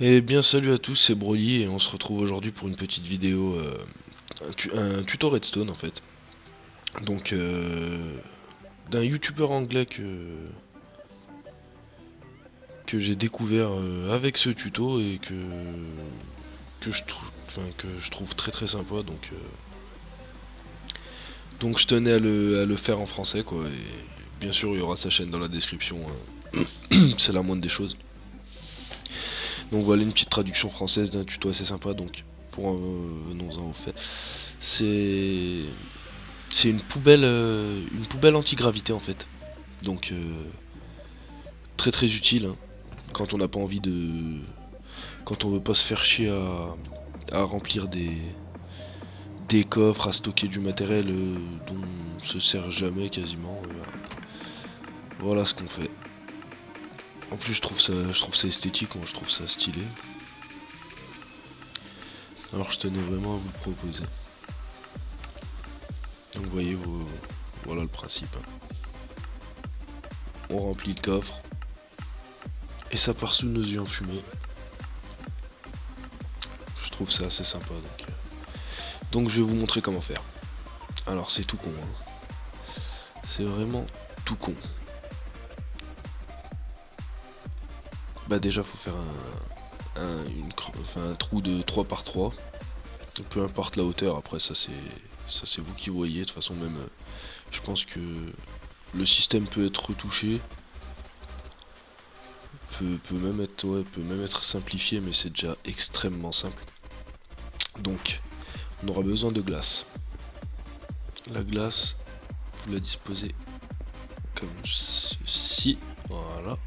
Eh bien salut à tous, c'est Broly et on se retrouve aujourd'hui pour une petite vidéo, un tuto Redstone en fait. Donc d'un youtubeur anglais que j'ai découvert avec ce tuto et que je trouve très très sympa donc je tenais à le faire en français quoi et bien sûr il y aura sa chaîne dans la description, c'est la moindre des choses. Donc voilà une petite traduction française d'un tuto assez sympa donc pour venons-en au fait. C'est C'est une poubelle anti-gravité en fait. Donc très très utile hein, quand on n'a pas envie de, quand on veut pas se faire chier à remplir des coffres, à stocker du matériel dont on se sert jamais quasiment. Voilà ce qu'on fait. En plus je trouve ça esthétique, moi, je trouve ça stylé. Alors je tenais vraiment à vous le proposer. Donc vous voyez, voilà le principe, hein. On remplit le coffre et ça part sous nos yeux en fumée. Je trouve ça assez sympa donc je vais vous montrer comment faire. Alors c'est tout con, hein. C'est vraiment tout con. Bah déjà faut faire un trou de 3 par 3. Peu importe la hauteur, après ça c'est vous qui voyez. De toute façon même je pense que le système peut être retouché. Peut même être simplifié, mais c'est déjà extrêmement simple. Donc on aura besoin de glace. La glace, vous la disposez comme ceci. Voilà.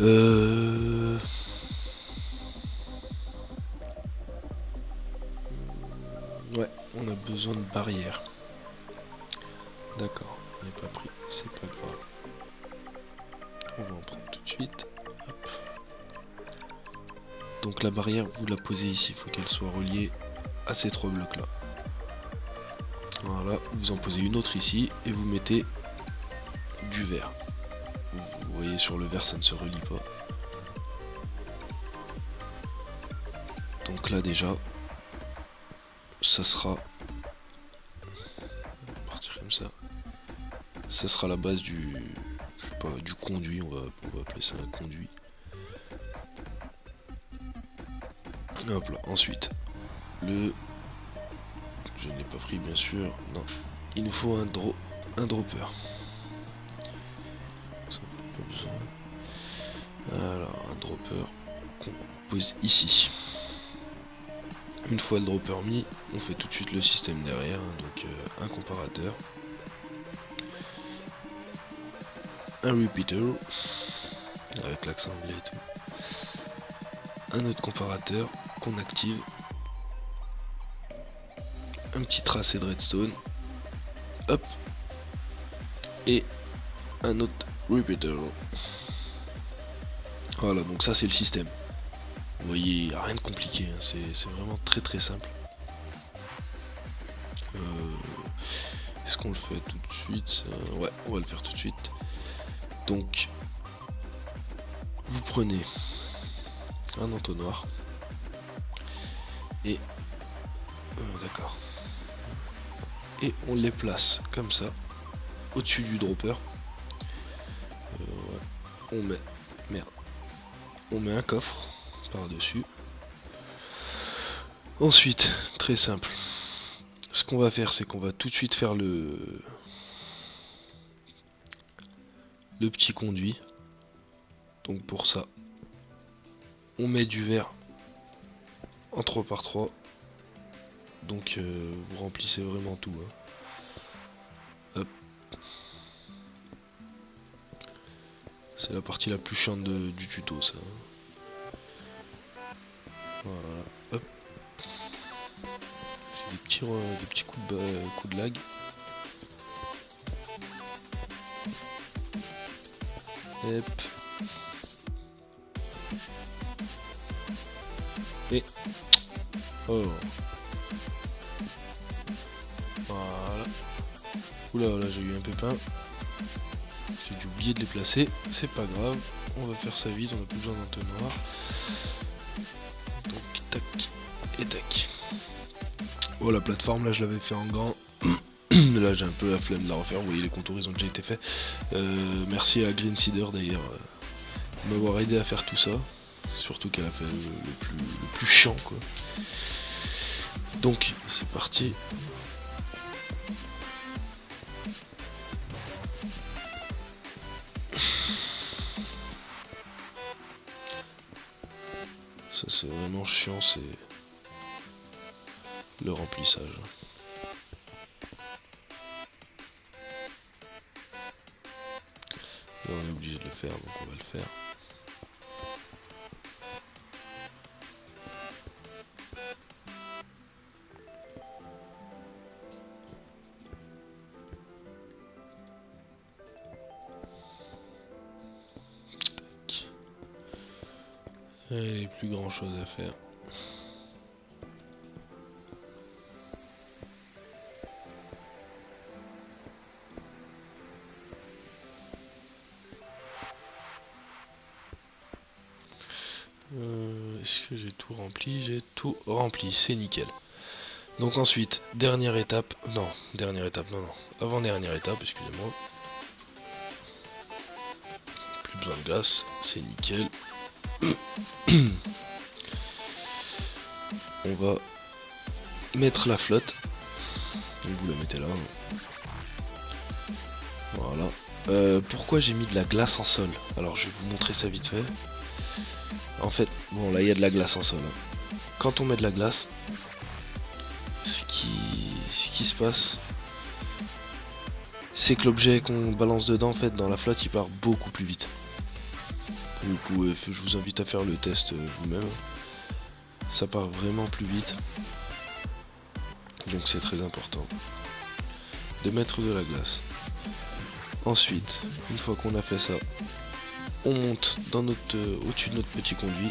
Euh... Ouais, on a besoin de barrières. D'accord, on n'est pas pris, c'est pas grave. On va en prendre tout de suite. Hop. Donc la barrière, vous la posez ici, il faut qu'elle soit reliée à ces trois blocs là. Voilà, vous en posez une autre ici et vous mettez du verre. Vous voyez sur le verre ça ne se relie pas. Donc là déjà, ça sera, on va partir comme ça. Ça sera la base du, je sais pas, du conduit, on va appeler ça un conduit. Hop là, ensuite, je n'ai pas pris bien sûr, non, il nous faut un dropper. Ça, pas besoin. Alors, un dropper qu'on pose ici. Une fois le dropper mis, on fait tout de suite le système derrière, hein, donc un comparateur, un repeater, avec l'accent anglais et tout, un autre comparateur qu'on active, un petit tracé de redstone, hop, et un autre repeater. Voilà, donc ça c'est le système. Vous voyez, rien de compliqué, hein, c'est vraiment très très simple. Est-ce qu'on le fait tout de suite? Ouais, on va le faire tout de suite. Donc, vous prenez un entonnoir et d'accord, et on les place comme ça au-dessus du dropper. Ouais. On met merde, on met un coffre par dessus. Ensuite, très simple, ce qu'on va faire c'est qu'on va tout de suite faire le petit conduit. Donc pour ça on met du verre en 3 par 3. Donc vous remplissez vraiment tout, hein. Hop. C'est la partie la plus chiante du tuto ça. Voilà. Hop. Des petits coups de lag. Hop. Et oh. Voilà. Oula, là j'ai eu un pépin. J'ai dû oublier de les placer. C'est pas grave. on va faire ça vite, on n'a plus besoin d'entonnoir. Donc tac et tac. Oh, la plateforme là je l'avais fait en grand. Là j'ai un peu la flemme de la refaire, vous voyez les contours ils ont déjà été faits. Merci à Green Seeder d'ailleurs de m'avoir aidé à faire tout ça. Surtout qu'elle a fait le plus chiant quoi. Donc c'est parti. Ça c'est vraiment chiant, c'est le remplissage. Là on est obligé de le faire, donc on va le faire. Il n'y a plus grand chose à faire. Est-ce que j'ai tout rempli? J'ai tout rempli, c'est nickel. Donc ensuite, dernière étape, non, avant-dernière étape, excusez-moi. Plus besoin de glace, c'est nickel. On va mettre la flotte. Donc vous la mettez là. Voilà. Pourquoi j'ai mis de la glace en sol? Alors je vais vous montrer ça vite fait. En fait, bon là il y a de la glace en sol. Quand on met de la glace, ce qui se passe, c'est que l'objet qu'on balance dedans, en fait, dans la flotte, il part beaucoup plus vite. Vous pouvez, je vous invite à faire le test vous-même. Ça part vraiment plus vite. Donc c'est très important de mettre de la glace. Ensuite, une fois qu'on a fait ça, on monte dans au-dessus de notre petit conduit.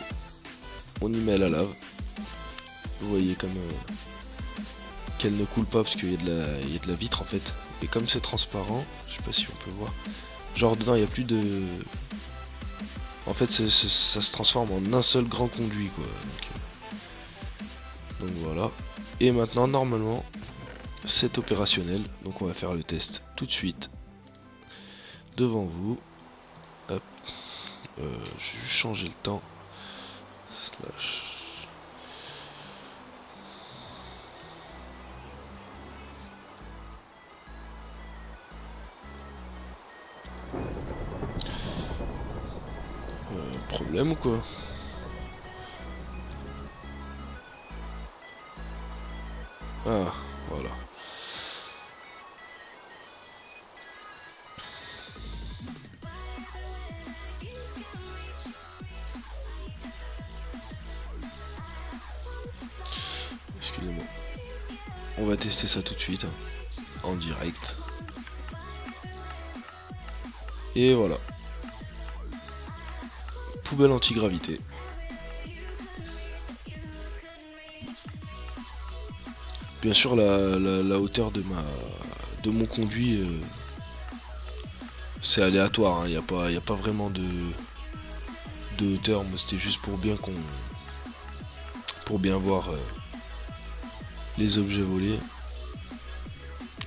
On y met la lave. Vous voyez comme qu'elle ne coule pas parce qu'il y a de la vitre en fait. Et comme c'est transparent, je sais pas si on peut voir. Genre dedans il n'y a plus de... En fait ça se transforme en un seul grand conduit quoi. Donc voilà. Et maintenant normalement c'est opérationnel. Donc on va faire le test tout de suite. Devant vous. Hop. Je vais juste changer le temps. Slash. Problème ou quoi? Ah, voilà. Excusez-moi. On va tester ça tout de suite, hein, en direct. Et voilà. Poubelle anti-gravité. Bien sûr la hauteur de mon conduit c'est aléatoire, il n'y a pas vraiment de hauteur, mais c'était juste pour bien voir les objets volés.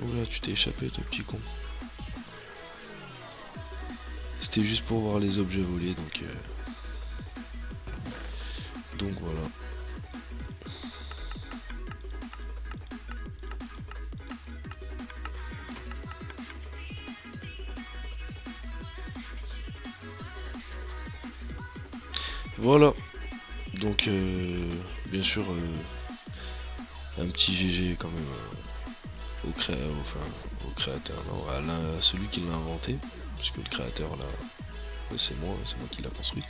Oh là tu t'es échappé toi petit con. C'était juste pour voir les objets volés donc voilà. Voilà. Donc bien sûr un petit GG quand même au créateur, non, à celui qui l'a inventé, puisque le créateur là c'est moi qui l'a construit.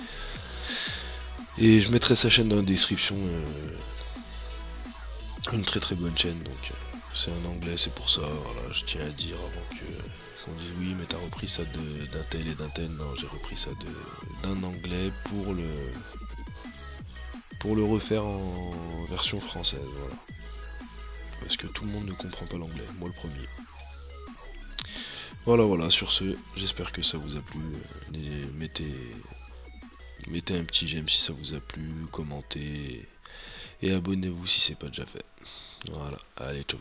Et je mettrai sa chaîne dans la description, une très très bonne chaîne, donc c'est en anglais, c'est pour ça, voilà, je tiens à dire avant qu'on dise oui mais t'as repris ça d'un tel et d'un tel, non j'ai repris ça d'un anglais pour le refaire en version française, voilà. Parce que tout le monde ne comprend pas l'anglais, moi le premier. Voilà, sur ce, j'espère que ça vous a plu. Mettez Mettez un petit j'aime si ça vous a plu, commentez et abonnez-vous si c'est pas déjà fait. Voilà, allez ciao.